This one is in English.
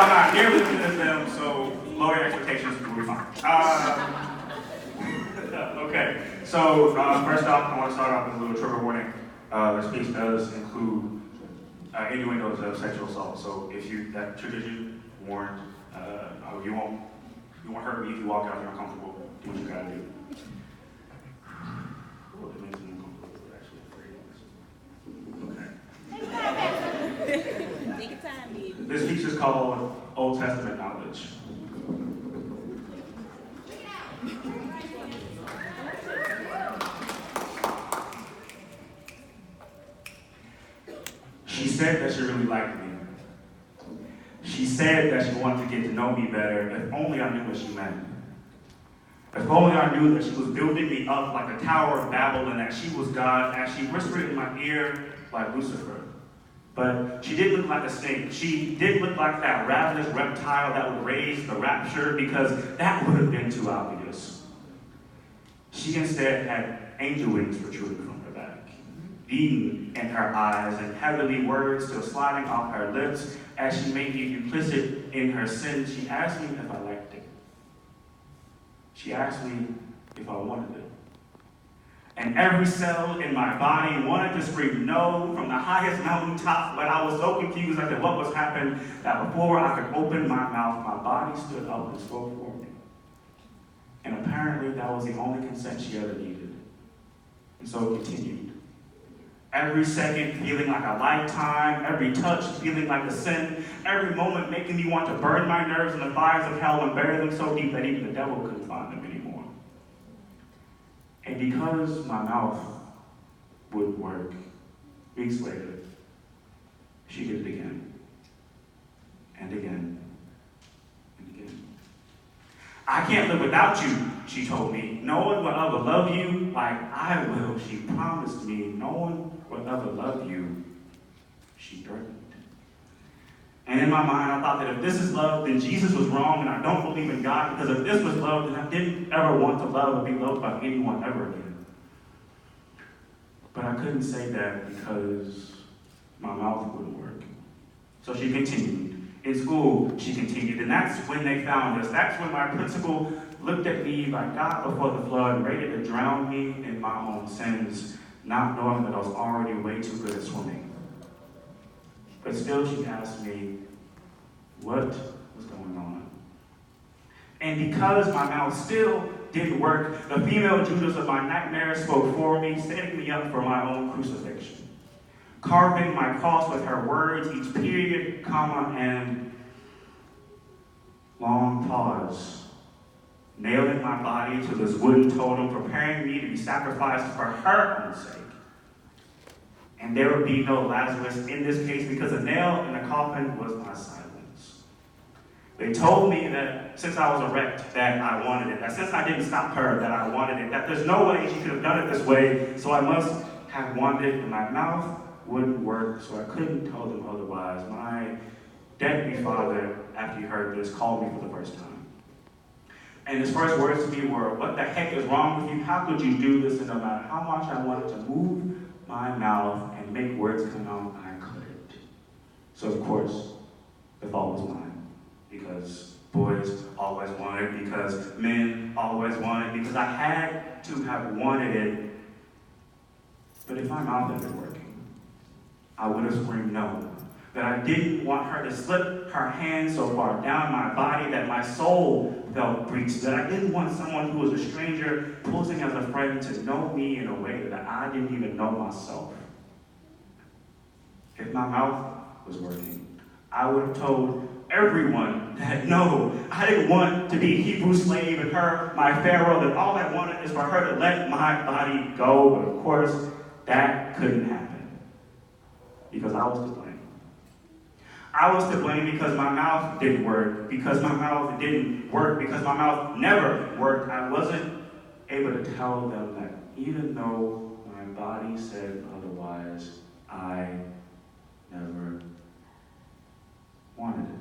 I'm not nearly as good as them, so lower your expectations, we'll be fine. Okay, so first off, I want to start off with a little trigger warning. The speech does include innuendos of sexual assault, so if that triggers you, warned. You won't hurt me if you walk out here uncomfortable. Do what you gotta do. Well, it makes me uncomfortable, actually. Okay. Take your time, baby. This speech is called Old Testament Knowledge. She said that she really liked me. She said that she wanted to get to know me better, if only I knew what she meant. If only I knew that she was building me up like a Tower of Babel and that she was God, as she whispered in my ear like Lucifer. But she didn't look like a snake. She didn't look like that ravenous reptile that would raise the rapture, because that would have been too obvious. She instead had angel wings protruding from her back, beating in her eyes, and heavenly words still sliding off her lips. As she made me implicit in her sin, she asked me if I liked it. She asked me if I wanted it. And every cell in my body wanted to scream no from the highest mountaintop, but I was so confused as to what was happening that before I could open my mouth, my body stood up and spoke for me. And apparently that was the only consent she ever needed. And so it continued. Every second feeling like a lifetime, every touch feeling like a sin, every moment making me want to burn my nerves in the fires of hell and bury them so deep that even the devil couldn't find them anymore. And because my mouth wouldn't work, weeks later, she did it again, and again, and again. I can't live without you, she told me. No one will ever love you like I will, she promised me. No one will ever love you, she threatened. And in my mind, I thought that if this is love, then Jesus was wrong, and I don't believe in God, because if this was love, then I didn't ever want to love or be loved by anyone ever again. But I couldn't say that because my mouth wouldn't work. So she continued. In school, she continued, and that's when they found us. That's when my principal looked at me like God before the flood, ready to drown me in my own sins, not knowing that I was already way too good at swimming. But still, she asked me what was going on. And because my mouth still didn't work, the female Judas of my nightmares spoke for me, setting me up for my own crucifixion, carving my cross with her words, each period, comma, and long pause, nailing my body to this wooden totem, preparing me to be sacrificed for her own sake. And there would be no Lazarus in this case, because the nail in the coffin was my silence. They told me that since I was erect, that I wanted it, that since I didn't stop her, that I wanted it, that there's no way she could have done it this way, so I must have wanted it, and my mouth wouldn't work, so I couldn't tell them otherwise. My deadbeat father, after he heard this, called me for the first time. And his first words to me were, "What the heck is wrong with you? How could you do this?" And no matter how much I wanted to move my mouth and make words come out, I couldn't. So of course, the fault was mine. Because boys always wanted, because men always wanted, because I had to have wanted it. But if my mouth had been working, I would have screamed no. That I didn't want her to slip her hand so far down my body that my soul felt breached. That I didn't want someone who was a stranger posing as a friend to know me in a way that I didn't even know myself. If my mouth was working, I would have told everyone that no, I didn't want to be a Hebrew slave and her my Pharaoh, that all I wanted is for her to let my body go. But of course, that couldn't happen because I was to blame. I was to blame because my mouth didn't work, because my mouth didn't work, because my mouth never worked. I wasn't able to tell them that even though my body said otherwise, I never wanted it.